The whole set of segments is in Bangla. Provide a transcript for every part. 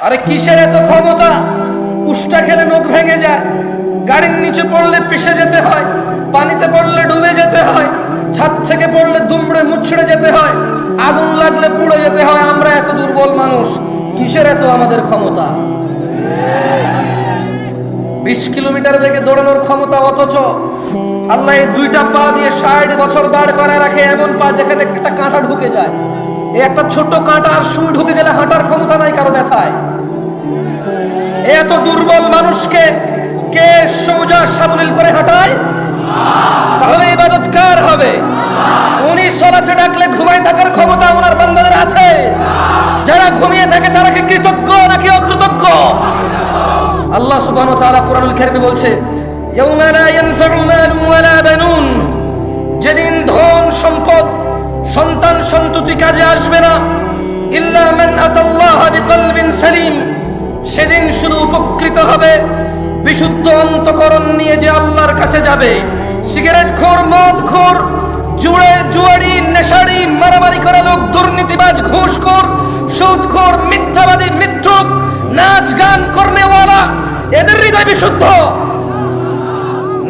আরে কিসের এত ক্ষমতা? উষ্টা খেলে নখ ভেঙে যায়, গাড়ির নিচে পড়লে পিষে যেতে হয়, পানিতে পড়লে ডুবে যেতে হয়, ছাদ থেকে পড়লে দুমড়ে মুচড়ে যেতে হয়, আগুন লাগলে পুড়ে যেতে হয়। আমরা এত দুর্বল মানুষ, কিসের এত আমাদের ক্ষমতা? 20 কিলোমিটার বেগে দৌড়ানোর ক্ষমতা, অথচ আল্লাহ এই দুইটা পা দিয়ে 60 বছর দাঁড় করায় রাখে, এমন পা যেখানে একটা কাঁটা ঢুকে যায়। এই একটা ছোট কাঁটা আর সুই ঢুকে গেলে হাঁটার ক্ষমতা নাই কারো ব্যথায়। এত দুর্বল মানুষকে কে সোজা সাবলীল করে হাঁটায়? তাহলে ইবাদত কার হবে? উনি সালাতে ডাকলে ঘুমায় থাকার ক্ষমতা ওনার বান্দাদের আছে। যারা ঘুমিয়ে থাকে তারা কি কৃতজ্ঞ নাকি অকৃতজ্ঞ? আল্লাহ সুবহানাহু ওয়া তাআলা কোরআনুল কারীমে বলছে, ইয়াউমা লা ইয়ানফাউ মালুন ওয়ালা বানুন, যেদিন ধন সম্পদ সন্তান সন্ততি কাজে আসবে না, ইল্লা মান আতাল্লাহা বিকলবিন সালিম, সেদিন শুধু উপকৃত হবে বিশুদ্ধ অন্তঃকরণ নিয়ে যে আল্লাহর কাছে যাবে। সিগারেট খোর, মদ খোর, জুয়ারি, নেশারি, মারামারি করা লোক, দুর্নীতিবাজ, ঘুষখোর, সুদখোর, মিথ্যাবাদী, মিথ্যুক, নাচ গান করনেওয়ালা, এদের হৃদয় বিশুদ্ধ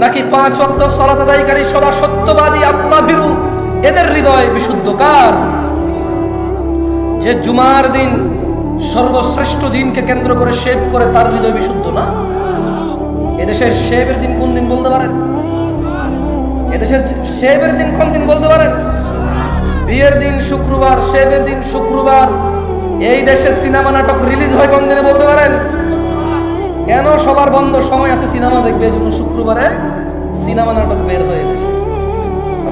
নাকি 5 ওয়াক্ত সালাত আদায়কারী সদা সত্যবাদী আল্লাহ ভীরু এদের হৃদয় বিশুদ্ধ? কার? যে জুমার দিন সর্বশ্রেষ্ঠ দিনকে কেন্দ্র করে শেভ করে তার হৃদয় বিশুদ্ধ না? এদেশের শেভের দিন কোন দিন বলতে পারেন? এদেশের শেভের দিন কোন দিন বলতে পারেন? বিয়ের দিন শুক্রবার, শেভের দিন শুক্রবার। এই দেশে সিনেমা নাটক রিলিজ হয় কোন দিনে বলতে পারেন? কেন? সবার বন্ধ সময় আছে সিনেমা দেখবে, এই জন্য শুক্রবারে সিনেমা নাটক বের হয় দেশে।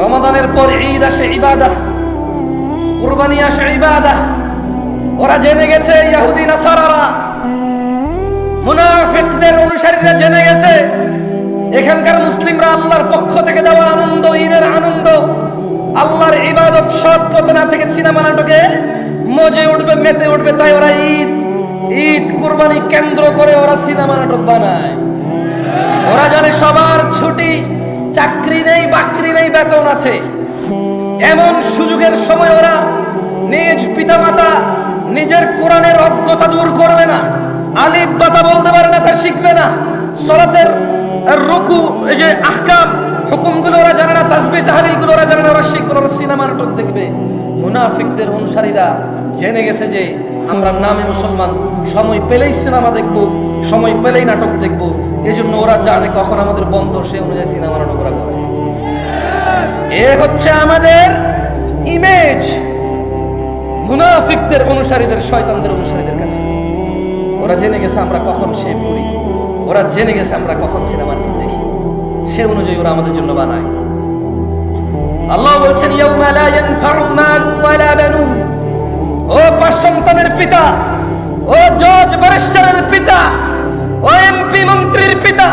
রমাদানের পর ঈদ আসে, ইবাদাহ, কুরবানি আসে, ইবাদাহ। ওরা জেনে গেছে, ইহুদি নাসারারা, মুনাফিকদের অনুসারীরা জেনে গেছে এখানকার মুসলিমরা আল্লাহর পক্ষ থেকে দেওয়া আনন্দ, ঈদের আনন্দ, আল্লাহর ইবাদত সব পথে না থেকে সিনেমা নাটকে মজে উঠবে, মেতে উঠবে। তাই ওরা ঈদ কুরবানি কেন্দ্র করে ওরা সিনেমা নাটক বানায়। ওরা জানে সবার ছুটি, চাকরি নেই, বাকরি নেই, বেতন আছে। এমন সুযোগের সময় ওরা নিজ পিতামাতা নিজের কোরআনের অজ্ঞতা দূর করবে না, আলিফ বাতা বলতে পারে না তা শিখবে না, সালাতের রুকু, এই যে আহকাম হুকুমগুলো ওরা জানে না, তাসবিহ তাহলিলগুলো ওরা জানে না, ওরা শিখবে, ওরা সিনেমা নাটক দেখবে। মুনাফিকদের অনুসারীরা জেনে গেছে যে আমরা নামে মুসলমান, সময় পেলেই সিনেমা দেখব, সময় পেলেই নাটক দেখব। এই জন্য ওরা জানে কখন আমাদের বন্ধ, সে অনুযায়ী সিনেমা নাটক ওরা করে। এ হচ্ছে আমাদের ইমেজ মুনাফিকদের অনুসারীদের, শয়তানদের অনুসারীদের কাছে। ওরা জেনে গেছে আমরা কখন শেভ করি, ওরা জেনে গেছে আমরা কখন সিনেমা নাটক দেখি, সে অনুযায়ী ওরা আমাদের জন্য বানায়। আল্লাহ বলছেন, ইয়াউমা লা ইয়ানফাউ মালুন ওয়ালা বানুন, ও 5 সন্তানের পিতা, ও জজ ব্যারিস্টারের পিতা, ও এমপি মন্ত্রীর পিতা,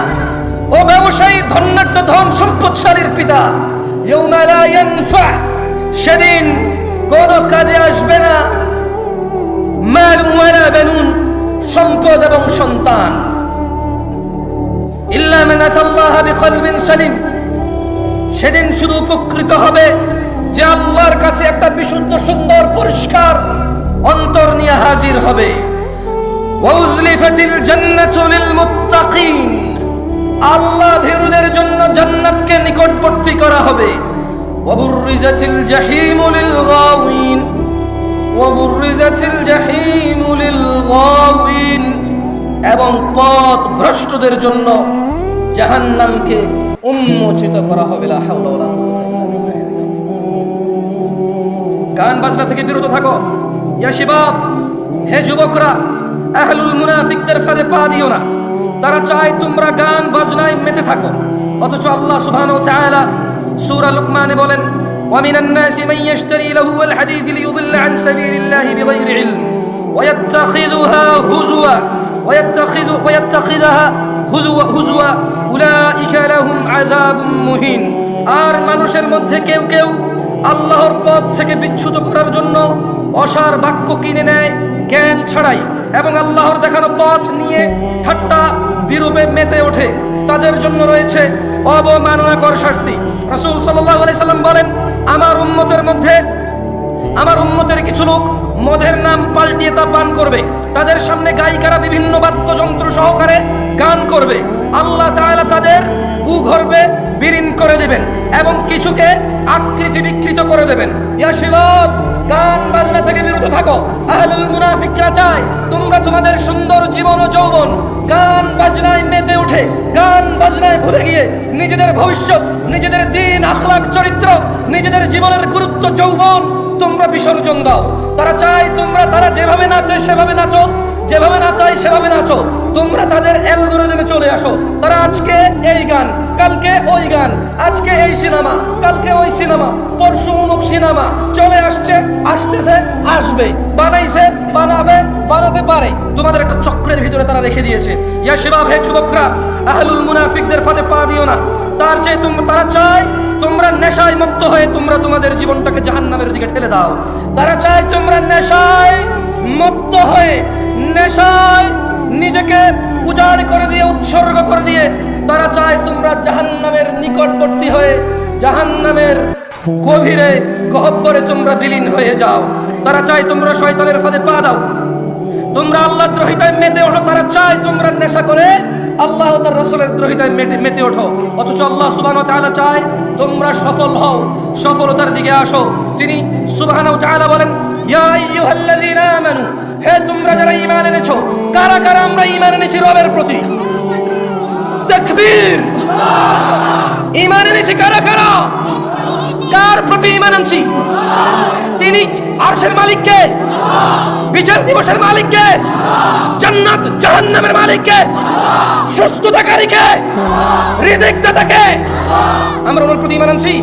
ও ব্যবসায়ী ধনাঢ্য ধন সম্পদশালীর পিতা, ইয়াউমা লা ইয়ানফা, সেদিন কোন কাজে আসবে না, মালুন ওয়ালা বানুন, সম্পদ এবং সন্তান, ইল্লা মান আতাল্লাহা বিকলবিন সালিম, সেদিন শুধু উপকৃত হবে যে আল্লাহর কাছে একটা বিশুদ্ধ, সুন্দর, পরিষ্কার অন্তর নিয়ে হাজির হবে। ওয়াউজলিফাতিল জান্নাতু লিল মুত্তাকিন, আল্লাহ ভীরুদের জন্য জান্নাতকে নিকটবর্তী করা হবে। ওয়াবুররিজাতিল জাহিমু লিল গাওয়িন, ওয়াবুররিজাতিল জাহিমু লিল গাওয়িন, এবং পথ ভ্রষ্টদের জন্য জাহান্নামকে উন্মোচিত করা হবে। লা হাওলা ওয়ালা কুওয়াতা ইল্লা বিল্লাহ। গান বাজনা থেকে বিরত থাকো। ইয়া শিবাব, হে যুবকরা, আহলুল মুনাফিকদের ফাঁদে পা দিও না। তারা চায় তোমরা গান বাজনায় মেতে থাকো, অথচ আল্লাহ সুবহানাহু ওয়া তাআলা সূরা লুকমানে বলেন, ওয়া মিনান নাসি মান ইয়াশতারি লাহুল হাদীস লিয়ুদিল্লা আন সাবিলিল্লাহি বিগাইরি ইলম ওয়া ইয়াত্তাখিযুহা হুজুয়া ওয়া ইয়াত্তাখিযুহা হুজুয়া উলাইকা লাহুম আযাবুম মুহিন। আর মানুষের মধ্যে কেউ কেউ আল্লাহর পথ থেকে বিচ্যুত করার জন্য অসার বাক্য কিনে নেয় জ্ঞান ছাড়াই, এবং আল্লাহর দেখানো পথ নিয়ে ঠাট্টা বিরূপে মেতে ওঠে। তাদের জন্য রয়েছে অবমাননাকর শাস্তি। রাসূল সাল্লাল্লাহু আলাইহি সাল্লাম বলেন, আমার উম্মতের মধ্যে আমার উম্মতের কিছু লোক মদের নাম পাল্টিয়ে তা পান করবে, তাদের সামনে গায়িকারা বিভিন্ন বাদ্যযন্ত্র সহকারে গান করবে, আল্লাহ তাআলা তাদের ভূগর্ভে বিলীন করে দেবেন এবং কিছুকে আকৃতি বিকৃত করে দেবেন। ইয়া শিবাব, গান বাজনা থেকে বিরত থাকো। আহলুল মুনাফিকরা চায় তোমরা তোমাদের সুন্দর জীবন ও যৌবন গান বাজনায় মেতে উঠে, গান বাজনায় ভুলে গিয়ে নিজেদের ভবিষ্যৎ, নিজেদের দ্বীন, আখলাক, চরিত্র, নিজেদের জীবনের গুরুত্ব, যৌবন তোমরা বিসর্জন দাও। তারা চায় তারা যেভাবে নাচে সেভাবে নাচো, যেভাবে নাচায় সেভাবে নাচো। তোমরা তাদের অ্যালগরিদমে চলে আসো। তারা আজকে এই গান, কালকে ওই গান, আজকে এই সিনেমা, কালকে ওই সিনেমা, পরশু অমুক সিনেমা চলে আসছে, আসতেছে, আসবে, বানাইছে, বানাবে, বানাতে পারে। তোমাদের একটা চক্রের ভিতরে তারা রেখে দিয়েছে। ইয়া শিবাব, হে যুবকরা, আহলুল মুনাফিকদের ফাঁদে পা দিও না। তারা চায় তোমরা নেশায় মত্ত হয়ে তোমরা তোমাদের জীবনটাকে জাহান্নামের দিকে ঠেলে দাও। তারা চায় তোমরা নেশায় মত্ত হয়ে, নেশায় নিজেকে উজাড় করে দিয়ে, উৎসর্গ করে দিয়ে তারা চায় তোমরা জাহান্নামের নিকটবর্তী হয়ে, জাহান্নামের গভীরে গহ্বরে তোমরা বিলীন হয়ে যাও। তারা চায় তোমরা শয়তানের ফাঁদে পা দাও, তোমরা আল্লাহ দ্রোহিতায় মেতে ওঠো। তারা চায় তোমরা নেশা করে আল্লাহ ও তার রাসূলের দ্রোহিতায় মেতে ওঠো। অথচ আল্লাহ সুবহানাহু ওয়া তাআলা চায় তোমরা সফল হও, সফলতার দিকে আসো। তিনি সুবহানাহু ওয়া তাআলা বলেন, ইয়া আইয়ুহাল্লাযীনা আমানু, হে তোমরা যারা ঈমান এনেছো। কারা কারা আমরা ঈমান এনেছি রবের প্রতি? তাকবীর! ঈমান এনেছি কারা কারা? কার প্রতি ঈমান আনছি? তিনি আরশের মালিক কে? বিচার দিবসের মালিক কে? জান্নাত জাহান্নামের মালিক কে? সুস্থতাকারী কে? রিজিক দাতা কে? আমরা ওনার প্রতি ঈমান আনছি।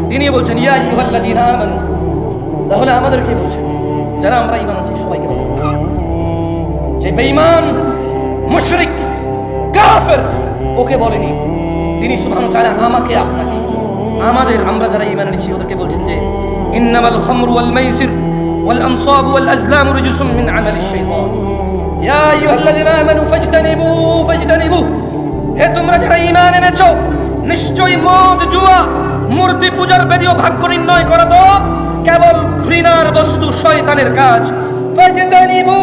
তিনি বলছেন ইয়া আইয়ুহাল্লাযীনা আমানু। তাহলে আমাদের কি বলছেন? যারা আমরা ঈমান আনছি সবাইকে বলেন যে বেঈমান, মুশরিক, কাফের ওকে বলেনি। তিনি সুবহানাহু ওয়া তাআলা আমাকে, আপনাকে, আমরা যারা ঈমান এনেছি ওদেরকে বলছেন যে ইন্নামাল খামরু ওয়াল মাইসির ওয়াল আনসাবু ওয়াল আজলামু রিজসুম মিন আমালিশ শাইতান ইয়া আইয়ুহাল্লাযীনা আমানু ফাজতানিবু। হে তোমরা যারা ঈমান এনেছো, নিশ্চয়ই মদ, জুয়া, মূর্তি পূজার বেদীয় ভাগ্য নির্ণয় করা তো কেবল ঘৃণার বস্তু, শয়তানের কাজ। ফাজতানিবু,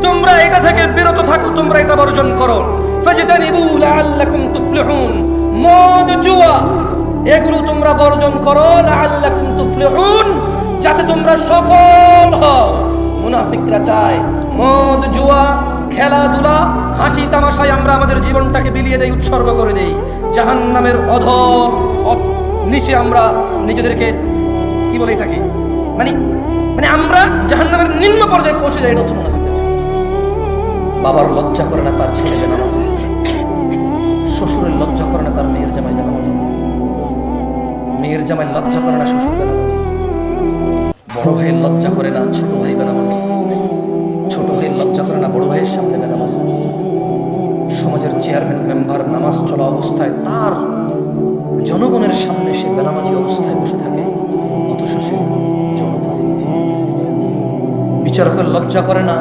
তোমরা এটা থেকে বিরত থাকো, তোমরা এটা বর্জন করো। ফাজতানিবু লাআল্লাকুম তুফলিহুন, মদ, জুয়া এগুলো তোমরা বর্জন করো। লাআল্লাকুম তুফলিহুন, যাতে তোমরা সফল হও। মুনাফিকরা চায় মদ, জুয়া, খেলাধুলা, হাসি তামাশায় আমরা আমাদের জীবনটাকে বিলিয়ে দেই, উৎসর্গ করে দেই। জাহান্নামের অধল নিচে আমরা নিজেদেরকে কি বলে এটাকে, মানে আমরা জাহান্নামের নিম্ন পর্যায়ে পৌঁছে যাই। এটা হচ্ছে মুনাফিকদের চাল। বাবার লজ্জা করে না তার ছেলে বেনামাজ, শ্বশুরের লজ্জা করে না তার মেয়ের জামাই বেনামাজ, মেয়ের জামাই লজ্জা করে না শ্বশুর বেনামাজ, বড় ভাইয়ের লজ্জা করে না ছোট ভাই বেনামাজ, ছোট ভাইয়ের লজ্জা করে না বড় ভাইয়ের সামনে বেনামাজ। সমাজের চেয়ারম্যান, মেম্বার নামাজ চলা অবস্থায় তার জনগণের সামনে সে বেনামাজি অবস্থায় বসে থাকে, অথচ সে জনপ্রতিনিধি। বিচারকের লজ্জা করে না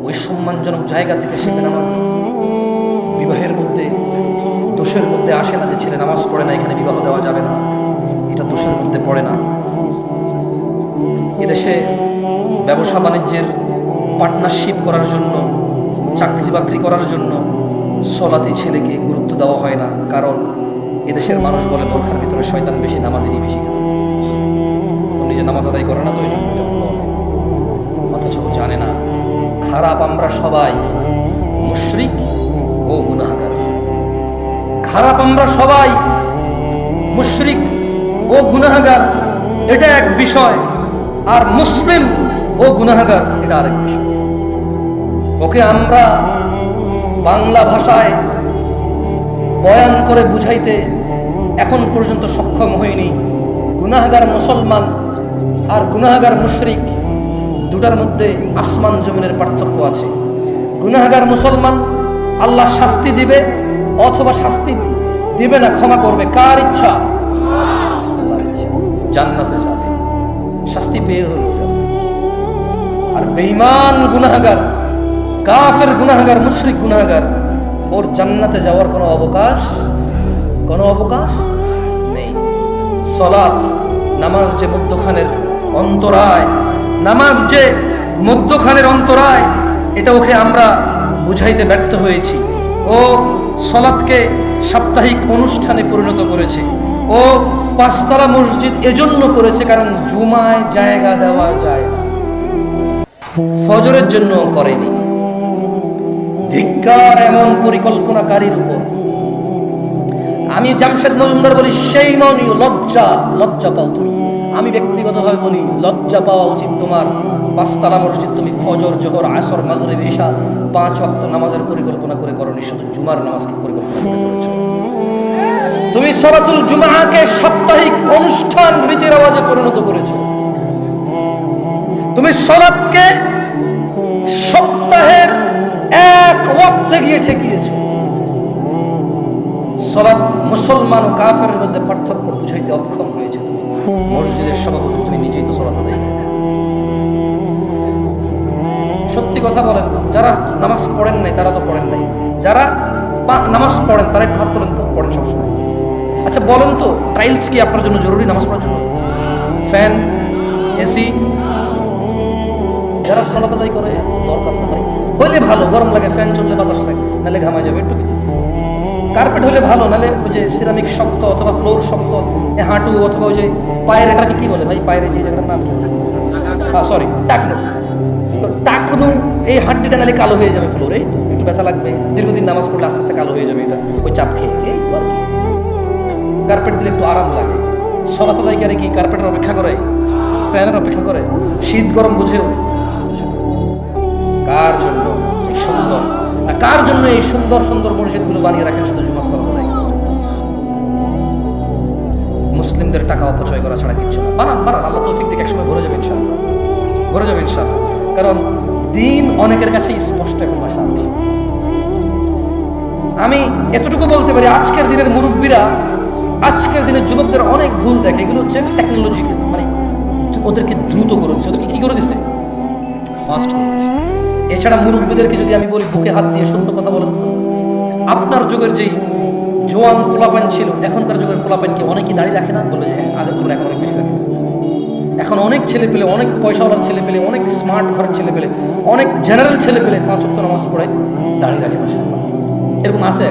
ওই সম্মানজনক জায়গা থেকে সে বেনামাজি। বিবাহের মধ্যে দোষের মধ্যে আসে না যে ছেলে নামাজ পড়ে না, এখানে বিবাহ দেওয়া যাবে না, এটা দোষের মধ্যে পড়ে না। এদেশে ব্যবসা বাণিজ্যের পার্টনারশিপ করার জন্য, চাকরি বাকরি করার জন্য সলাতি ছেলেকে গুরুত্ব দেওয়া হয় না, কারণ এদেশের মানুষ বলে বোরখার ভিতরে শয়তান বেশি, নামাজেরই বেশি। নিজে নামাজ আদায় করে না তো ওই জন্য এটা বলে, অথচ ও জানে না খারাপ আমরা সবাই মুশরিক ও গুনাহগার। খারাপ আমরা সবাই মুশরিক ও গুনাহগার, এটা এক বিষয়, আর মুসলিম ও গুনাহগার এটা আরেক বিষয়। ওকে আমরা বাংলা ভাষায় বয়ান করে বুঝাইতে এখন পর্যন্ত সক্ষম হইনি। গুনাহগার মুসলমান আর গুনাহগার মুশরিক দুটার মধ্যে আসমান জমিনের পার্থক্য আছে। গুনাহগার মুসলমান আল্লাহ শাস্তি দিবে অথবা শাস্তি দিবে না, ক্ষমা করবে, কার ইচ্ছা? আল্লাহর ইচ্ছা। জান্নাতে যাবে, শাস্তি পেয়ে হলেও যাবে। আর বেঈমান গুনাহগার, কাফের গুনাহগার, মুশরিক গুনাহগার, ওর জান্নাতে যাওয়ার কোনো অবকাশ নেই। সলাত, নামাজ যে মধ্যখানের অন্তরায়। নামাজ যে মধ্যখানের অন্তরায়, এটা ওকে আমরা বুঝাইতে ব্যর্থ হয়েছি। ও সলাৎকে সাপ্তাহিক অনুষ্ঠানে পরিণত করেছে। ও পাঁচতলা মসজিদ এজন্য করেছে কারণ জুমায় জায়গা দেওয়া যায় না, ফজরের জন্য করেনি। ধিক্কার এমন পরিকল্পনাকারীর উপর। আমি জামশেদ মজুমদার বলি, সেই মনীয় লজ্জা পাও তুমি। আমি ব্যক্তিগতভাবে বলি, লজ্জা পাওয়া উচিত তোমার। পাঁচতলা মসজিদ তুমি ফজর, জোহর, আসর, মাগরিব, ইশা 5 ওয়াক্ত নামাজের পরিকল্পনা করে করনি, শুধু জুমার নামাজকে পরিকল্পনা করে করেছো। তুমি সলাতুল জুমাকে সাপ্তাহিক অনুষ্ঠান রীতির আওয়াজে পরিণত করেছো। তুমি সলাতকে সপ্তাহের এক ওয়াক্তে গিয়ে ঠেকিয়েছো। সলাত মুসলমান ও কাফেরের মধ্যে পার্থক্য বুঝাইতে অক্ষম হয়েছে তুমি। মসজিদের সভাপতি তুমি নিজেই তো সলাত আদায়। সত্যি কথা বলেন, যারা নামাজ পড়েন নাই তারা তো পড়েন নাই, যারা নামাজ পড়েন তারা একটু হাত তোলেন তো, পড়েন সবসময়। আচ্ছা বলেন তো, টাইলস কি আপনার জন্য জরুরি নামাজ পড়ার জন্য? ফ্যান, এসি, যারা সলাত আদায় করে দরকার নাই। হইলে ভালো, গরম লাগে, ফ্যান চললে বাতাস লাগে, নাহলে ঘামায় যাবে একটু। কার্পেট হলে ভালো, নাহলে ওই যে সিরামিক শক্ত অথবা ফ্লোর শক্ত, হাঁটু অথবা ওই যে পায়ের, এটাকে কি বলে ভাই, পায়ের যে জায়গাটার নাম কি? সরি, টাকনু। তো টাকনু, এই হাড্ডিটা নাহলে কালো হয়ে যাবে ফ্লোর, এই তো একটু ব্যথা লাগবে, দীর্ঘদিন নামাজ পড়লে আস্তে আস্তে কালো হয়ে যাবে এটা, ওই চাপ খেয়ে এই তো আর কি। কার্পেট দিলে একটু আরাম লাগে। সলাত আদায়কারী কি কার্পেটের অপেক্ষা করে? ফ্যানের অপেক্ষা করে? শীত গরম বুঝেও? কার জন্য এই সুন্দর, না কার জন্য এই সুন্দর সুন্দর মসজিদগুলো বানিয়ে রাখেন? শুধু জুমার সালাত আদায় করার জন্য। মুসলিমদের টাকা অপচয় করা ছাড়া কিচ্ছু না। বানান, আল্লাহ তৌফিক দিকে একসময় ভরে যাবে ইনশাআল্লাহ, ভরে যাবে ইনশাআল্লাহ। কারণ দিন অনেকের কাছে স্পষ্ট এখন মাশাআল্লাহ। আমি এতটুকু বলতে পারি, আজকের দিনের মুরব্বীরা, আজকের দিনের যুবকদের অনেক ভুল দেখে। এগুলো হচ্ছে টেকনোলজিকে, মানে ওদেরকে দ্রুত করে দিচ্ছে, ওদেরকে কি করে দিচ্ছে? ফাস্ট করে দিচ্ছে। এছাড়া মুরব্বীদেরকে যদি আমি বলি, বুকে হাত দিয়ে সত্য কথা বলেন তো, আপনার যুগের যেই জোয়ান পোলাপান ছিল, এখনকার যুগের পোলাপানকে অনেকেই দাঁড়িয়ে রাখে না? বলবে যে আগের তুলনায় এখন অনেক বেশি রাখে। এখন অনেক ছেলে পেলে, অনেক পয়সাওয়ালার ছেলে পেলে, অনেক স্মার্ট ঘরের ছেলে পেলে, অনেক জেনারেল ছেলে পেলে 5 ওয়াক্ত নামাজ পড়ে দাঁড়িয়ে রাখে মাশাআল্লাহ। এরকম আছে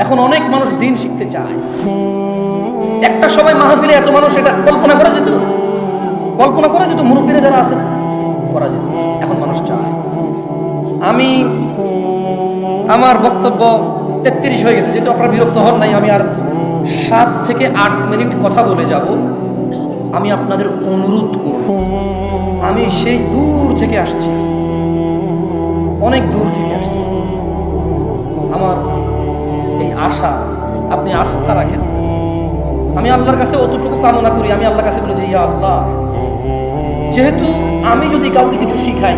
এখন অনেক মানুষ দিন শিখতে চায়। একটা সময় মাহফিলে এত মানুষ, এটা কল্পনা করা যেত, মুরব্বীরা যারা আছেন করা যেত। এখন মানুষ চায়। আমি আমার বক্তব্য 33 হয়ে গেছে, যেহেতু আপনারা বিরক্ত হন নাই, আমি আর 7 থেকে 8 মিনিট কথা বলে যাব। আমি আপনাদের অনুরোধ করব, আমি সেই দূর থেকে আসছি, অনেক দূর থেকে আসছি। আমার এই আশা আপনি আস্থা রাখেন। আমি আল্লাহর কাছে অতটুকু কামনা করি, আমি আল্লাহর কাছে বলি যে ইয়া আল্লাহ, যেহেতু আমি যদি কাউকে কিছু শিখাই,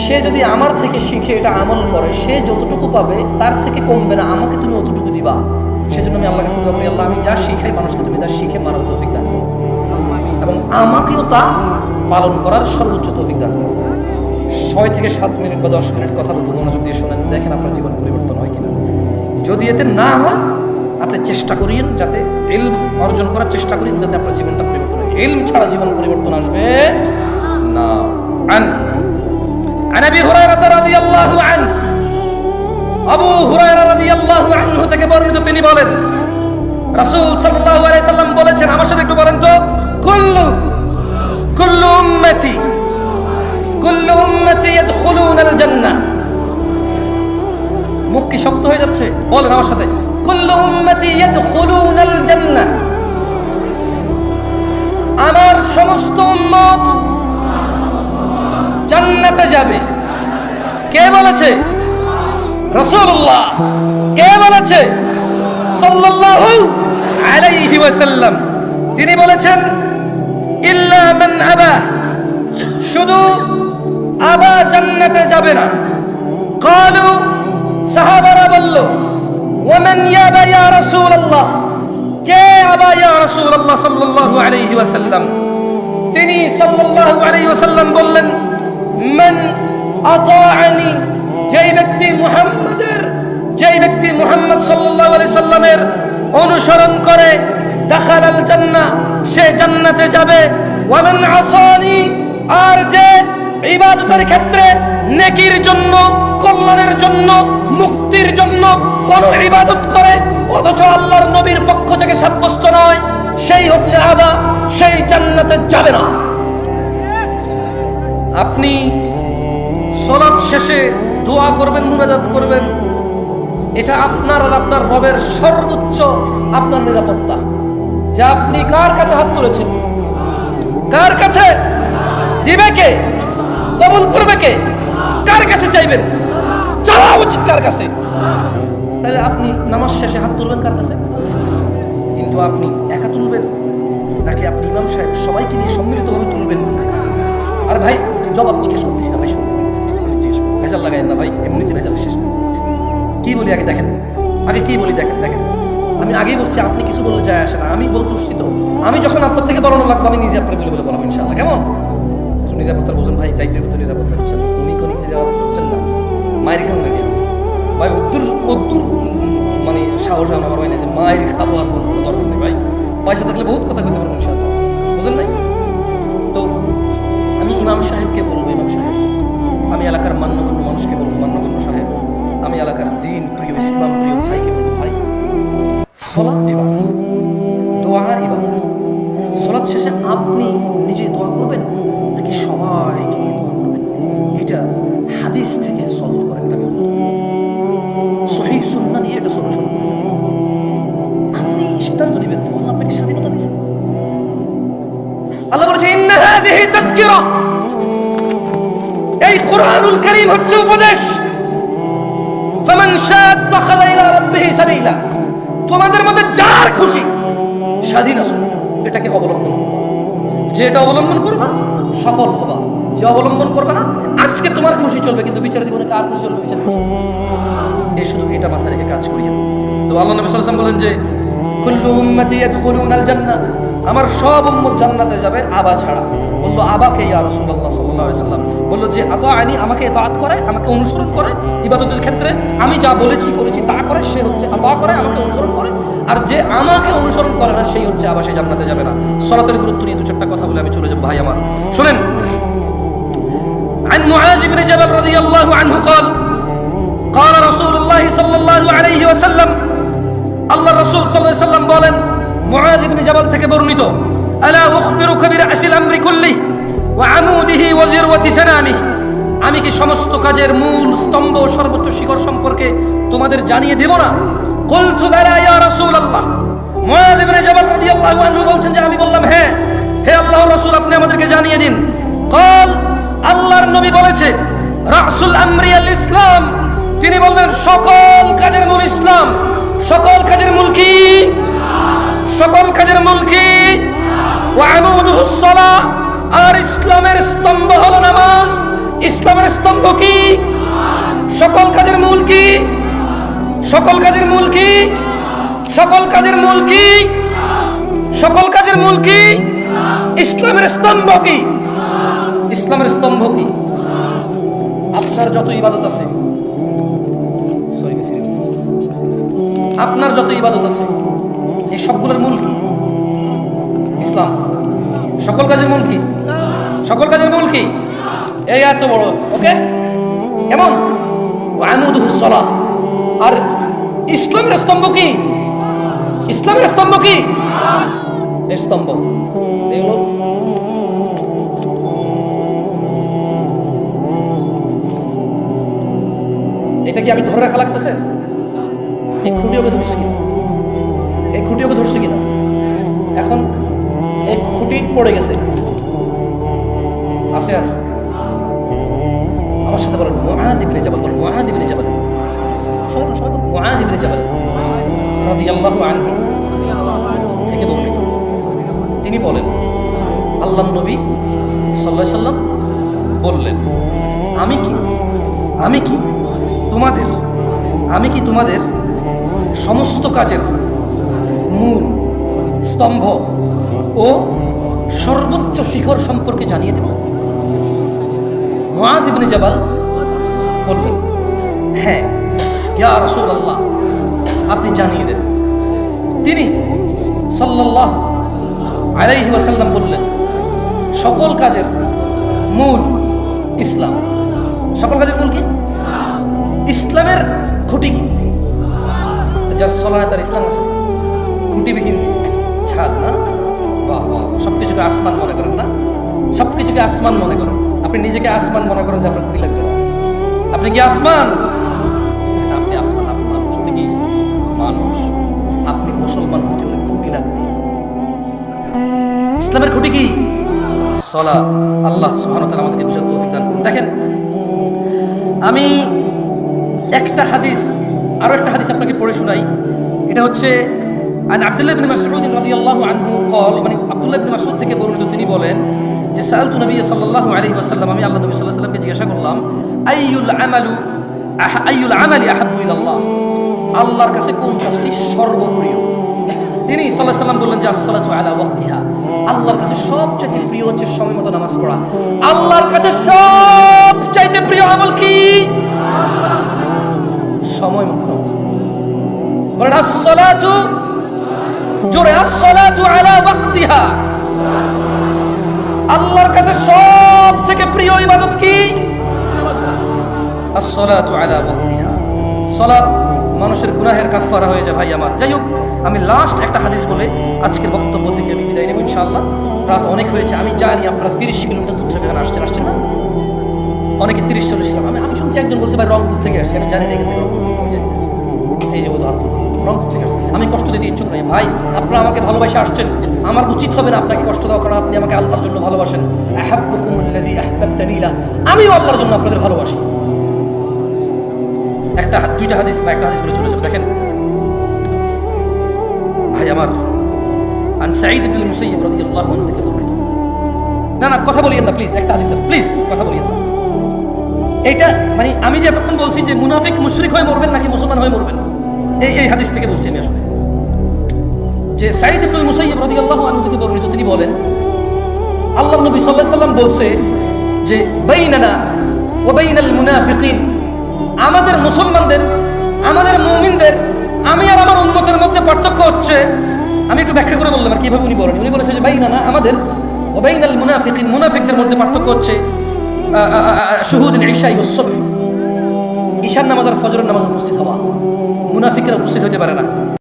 সে যদি আমার থেকে শিখে এটা আমল করে, সে যতটুকু পাবে তার থেকে কমবে না, আমাকে তুমি অতটুকু দিবা। সেজন্য আমি আল্লাহর কাছে দোয়া করি, আল্লাহ আমি যা শিখাই মানুষকে তুমি তা শিখে মানার তৌফিক দান করো, এবং আমাকেও তা পালন করার সর্বোচ্চ তৌফিক দান করো। 6 থেকে 7 মিনিট বা 10 মিনিট কথা বলবো, মনোযোগ দিয়ে শোনেন, দেখেন আপনার জীবন পরিবর্তন হয় কিনা। যদি এতে না হয়, আপনি চেষ্টা করিয়েন, যাতে ইলম অর্জন করার চেষ্টা করেন, যাতে আপনার জীবনটা পরিবর্তন হয়। ইলম ছাড়া জীবন পরিবর্তন আসবে না। عن ابي هريره رضي الله عنه, আবু হুরায়রা রাদিয়াল্লাহু আনহু থেকে বর্ণিত, তিনি বলেন রাসূল সাল্লাল্লাহু আলাইহি সাল্লাম বলেছেন, আমার সাথে একটু বলেন তো, কুল্লু উম্মতি ইয়াদখুলুনাল জান্নাহ। মুখ কি শক্ত হয়ে যাচ্ছে? বলেন আমার সাথে, কুল্লু উম্মতি ইয়াদখুলুনাল জান্নাহ। আমার সমস্ত উম্মত জান্নাতে যাবে। কে বলেছে? রাসূলুল্লাহ। কে বলেছে? সাল্লাল্লাহু আলাইহি ওয়াসাল্লাম। তিনি বলেছেন ইল্লা মান আবা, শুধু আবা জান্নাতে যাবে না। ক্বালু, সাহাবারা বলল, ওয়া মান ইয়াবা ইয়া রাসূলুল্লাহ, কে আবা ইয়া রাসূলুল্লাহ সাল্লাল্লাহু আলাইহি ওয়াসাল্লাম। তিনি সাল্লাল্লাহু আলাইহি ওয়াসাল্লাম বললেন, মান আতাআনি, যেই ব্যক্তি মুহাম্মদ সাল্লাল্লাহু আলাইহি সাল্লামের অনুসরণ করে, দাখালাল জান্নাহ, সে জান্নাতে যাবে। ওয়া মান আসানি, আর যে ইবাদতের ক্ষেত্রে নেকির জন্য, কল্যাণের জন্য, মুক্তির জন্য কোন ইবাদত করে অথচ আল্লাহর নবীর পক্ষ থেকে সাব্যস্ত নয়, সেই হচ্ছে আবা, সেই জান্নাতে যাবে না। আপনি সালাত শেষে দোয়া করবেন, মুনাজাত করবেন, এটা আপনার আর আপনার রবের সর্বোচ্চ আপনার নিরাপত্তা। যে আপনি কার কাছে হাত তুলেছেন, কার কাছে দিবে কে, কবুল করবে কে, কার কাছে চাইবেন, চাওয়া উচিত কার কাছে। তাহলে আপনি নামাজ শেষে হাত তুলবেন কার কাছে? কিন্তু আপনি একা তুলবেন নাকি আপনি ইমাম সাহেব সবাইকে নিয়ে সম্মিলিতভাবে তুলবেন? আর ভাই জবাব জিজ্ঞেস করতেছি না ভাই, শুনুন, ভেজাল লাগাই না ভাই, এমনিতে ভেজাল শেষ নেই। কি বলি আগে দেখেন, আগে কি বলি দেখেন। আমি আগেই বলছি, আপনি কিছু বললে যায় আসে না, আমি বলতে উঠছি তো। আমি যখন আপনার থেকে বলানো লাগবে আমি নিজে আপনার বলে বলাবো ইনশাআল্লাহ। কেমন নিরাপত্তার বোঝেন ভাই, যাইতে হবে তো নিরাপত্তা বুঝছেন, কোনি যাওয়ার বুঝছেন না, মায়ের খান নাকি ভাই, অদ্দুর মানে সাহস আমার হয় না যে মায়ের খাবো, আর কোনো দরকার নেই ভাই, পয়সা থাকলে বহুত কথা কইতে পারবো ইনশাআল্লাহ, বুঝেন নাই? তো আমি ইমাম সাহেবকে বলবো ইমাম সাহেব, আমি এলাকার মান্যগণ্য মানুষকে বলবো মান্যগণ্য সাহেব, আমি এলাকার দিন প্রিয়, ইসলাম প্রিয় ভাইকে বলবো ভাই, সালাত ইবাদত, দোয়া ইবাদত। সালাত শেষে আপনি নিজে দোয়া করবেন নাকি সবাইকে নিয়ে দোয়া করবেন? এটা হাদিস থেকে সলভ করেন, এটা সহিহ সুন্নাহ দিয়ে এটা সলিউশন করেন। আপনি সিদ্ধান্ত নেবেন তো, আল্লাহ আপনাকে স্বাধীনতা দিয়েছেন। আল্লাহ বলেছে ইন্না হাযিহি তাযকিরা, এই কুরআনুল কারীম হচ্ছে উপদেশ। ফামান শাআ ইত্তাখাযা ইলা রাব্বিহি সাবিলা, তোমাদের মধ্যে যার খুশি স্বাধীন আছো, এটাকে অবলম্বন করো। যে এটা অবলম্বন করবা সফল হবা, যে অবলম্বন করবে না, আজকে তোমার খুশি চলবে কিন্তু বিচার জীবনে কার খুশি চলবে, বিচার খুশি। এই শুধু এটা মাথায় রেখে কাজ করিয়েন। তো আল্লাহ নবী সাল্লাল্লাহু আলাইহি ওয়াসাল্লাম বলেন যে কুল্লু উম্মতি ইয়াদখুলুনাল জান্নাহ, আমার সব উম্মত জান্নাতে যাবে আবা ছাড়া। বললো আবাকে ইয়া রাসূলুল্লাহ সাল্লাল্লাহু আলাইহি ওয়াসাল্লাম? বললো যে আতাআনি, আমাকে ইতাআত করে, আমাকে অনুসরণ করে ইবাদতের ক্ষেত্রে, আমি যা বলেছি করেছি তা করে, সে হচ্ছে আতা করে, আমাকে অনুসরণ করে। আর যে আমাকে অনুসরণ করে না সেই হচ্ছে আবা, সে জান্নাতে যাবে না। সালাতের গুরুত্ব নিয়ে দু চারটা কথা বলে আমি চলে যাব ভাই আমার, শুনেন। عن معاذ بن جبل رضي الله عنه قال قال رسول الله صلى الله عليه وسلم, আল্লাহ রাসূল সাল্লাল্লাহু আলাইহি ওয়াসাল্লাম বলেন, মুআয ইবনে জাবাল থেকে বর্ণিত, আলা উখবিরুকা বিরাসিল আমরি কুল্লিহি ওয়া আমুদিহি ওয়া যিরওয়াতি সানামিহি, আমি কি সমস্ত কাজের মূল স্তম্ভ ও সর্বোচ্চ শিখর সম্পর্কে তোমাদের জানিয়ে দেব না? কুলতু বালা ইয়া রাসূলুল্লাহ, মুআয ইবনে জাবাল রাদিয়াল্লাহু আনহু বলছেন যে আমি বললাম হ্যাঁ, হে আল্লাহর রাসূল আপনি আমাদেরকে জানিয়ে দিন। قال, আল্লাহর নবী বলেছে রাসুল আমরি আল ইসলাম, তিনি বললেন সকল কাজের মূল ইসলাম। সকল কাজের মূল কি? সকল কাজের মূল কি? ওয়া আমুদুহুস সালাহ, আর ইসলামের স্তম্ভ হলো নামাজ। ইসলামের স্তম্ভ কি? সকল কাজের মূল কি? সকল কাজের মূল কি? সকল কাজের মূল কি? সকল কাজের মূল কি? ইসলামের স্তম্ভ কি? ইসলামের স্তম্ভ কি? আপনার যত ইবাদত আছে, আপনার যত ইবাদত আছে এই সবগুলোর মূল কি? ইসলাম। সকল কাজের মূল কি? সকল কাজের মূল কি? এই এত বড়, ওকে এমন আমুদুহুস সালাহ। আর ইসলামের স্তম্ভ কি? ইসলামের স্তম্ভ কি? স্তম্ভ এগুলো এটা কি আমি ধরে রাখা লাগতেছে? এই খুঁটি ওকে ধরছে কিনা? এই খুঁটি ওকে ধরছে কিনা? এখন এই খুঁটি পড়ে গেছে, আছে আর আমার সাথে বলেন মুআয ইবনে জাবাল, বলেন মুআয ইবনে জাবাল, সবাই সবাই বলেন মুআয ইবনে জাবাল রাদিয়াল্লাহু আনহু থেকে বর্ণিত। তিনি বলেন আল্লাহর নবী সাল্লাল্লাহু আলাইহি সাল্লাম বললেন, আমি কি তোমাদের সমস্ত কাজের মূল স্তম্ভ ও সর্বোচ্চ শিখর সম্পর্কে জানিয়ে দেব? মুআয ইবনে জাবাল বললেন, হ্যাঁ ইয়া রাসূলুল্লাহ আপনি জানিয়ে দেন। তিনি সাল্লাল্লাহু আলাইহি ওয়াসাল্লাম বললেন, সকল কাজের মূল ইসলাম। সকল কাজের মূল কি? ইসলামের খুঁটি কি? যার সলানে তার ইসলাম আছে, খুঁটিবিহীন ছাদ না? বাহ বাহ, সবকিছুকে আসমান মনে করেন না? সবকিছুকে আসমান মনে করেন। আপনি নিজেকে আসমান মনে করেন যে আপনার খুঁটি লাগবে না। আপনি কি আসমান? আপনি আসমান, আপনি মানুষ। আপনি কি মানুষ? আপনি মুসলমান হতে হলে খুঁটি লাগবে। ইসলামের খুঁটি কি? সালাত। আল্লাহ সুবহানাহু ওয়া তাআলা আমাদেরকে বুঝার তৌফিক দান করুন। দেখেন, আমি একটা হাদিস, আরো একটা হাদিস আপনাকে পড়ে শোনাই। এটা হচ্ছে আন আব্দুল্লাহ ইবনে মাসউদ রাদিয়াল্লাহু আনহু قال, মানে আব্দুল্লাহ ইবনে মাসউদ থেকে বর্ণিত, তিনি বলেন যে সাআলতু নবী সাল্লাল্লাহু আলাইহি ওয়াসাল্লাম, আমি আল্লাহ নবী সাল্লাল্লাহু আলাইহি ওয়াসাল্লামকে জিজ্ঞাসা করলাম, আইয়ুল আমালি আহাব্বু ইলাল্লাহ, আল্লাহর কাছে কোন কাজটি সর্বপ্রিয়? তিনি সাল্লাল্লাহু আলাইহি ওয়াসাল্লাম বললেন যে আসসালাতু আলা ওয়াক্তিহা, আল্লাহর কাছে সবচাইতে প্রিয় হচ্ছে সময় মতো নামাজ পড়া। আল্লাহর কাছে সবচাইতে প্রিয় আমল কি? সময় মতো নামাজ পড়া। বলেন আসসালাতু, জোরে, আসসালাতু আলা ওয়াক্তিহা। আল্লাহর কাছে সবথেকে প্রিয় ইবাদত কি? আসসালাতু আলা ওয়াক্তিহা। সালাত মানুষের গুনাহের কাফফারা হয়ে যায় ভাই আমার। যাই হোক, আমি লাস্ট একটা হাদিস বলে আজকের বক্তব্য থেকে আমি বিদায় নেব ইনশাআল্লাহ। রাত অনেক হয়েছে, আমি জানি আপনারা 30 কিলোমিটার দূর থেকে এখানে আসছেন না? অনেকে 30-40 কিলোমিটার। আমি শুনছি একজন বলছে ভাই রংপুর থেকে আসছে। আমি জানি না এখান থেকে রংপুর, আমি জানি না। এই যে ও হাত তুলল, রংপুর থেকে আসছে। আমি কষ্ট দিতে ইচ্ছুক নই ভাই। আপনারা আমাকে ভালোবাসে আসছেন, আমার উচিত হবে না আপনাকে কষ্ট দেওয়া, কারণ আপনি আমাকে আল্লাহর জন্য ভালোবাসেন। আহাব্বুকুমুল্লাযী আহবাবতানি লাহ, আমিও আল্লাহর জন্য আপনাদের ভালোবাসি। দুইটা হাদিস বা একটা হাদিস বলে চলে যাবে। দেখেন ভাই আমার, আন সাঈদ ইবনে মুসাইয়্যিব রাদিয়াল্লাহু আনহু থেকে বর্ণিত। না কথা বলিয়েন না প্লিজ, একটা হাদিস প্লিজ, কথা বলিয়েন না। এইটা মানে আমি যে এতক্ষণ বলছি যে মুনাফিক মুশরিক হয়ে মরবেন নাকি মুসলমান হয়ে মরবেন, এই হাদিস থেকে বলছি আমি আসলে। যে সাঈদ ইবনে মুসাইয়্যিব রাদিয়াল্লাহু আনহু থেকে বর্ণিত, তিনি বলেন আল্লাহর নবী সাল্লাল্লাহু আলাইহি ওয়াসাল্লাম বলছে যে বাইনানা ওয়া বাইনাল মুনাফিকিন, আমাদের মুসলমানদের, আমাদের মুমিনদের, আমি আর আমার উম্মতের মধ্যে পার্থক্য হচ্ছে, আমি একটু ব্যাখ্যা করে বললাম আর কিভাবে উনি বলেন। উনি বলেছে যে বাইনানা, আমাদের, ওয়া বাইনাল মুনাফিকিন, মুনাফিকদের মধ্যে পার্থক্য হচ্ছে শুহুদুল ইশা ওয়াস সুবহ, ঈশার নামাজ আর ফজরের নামাজ উপস্থিত হওয়া। মুনাফিকরা উপস্থিত হতে পারে না।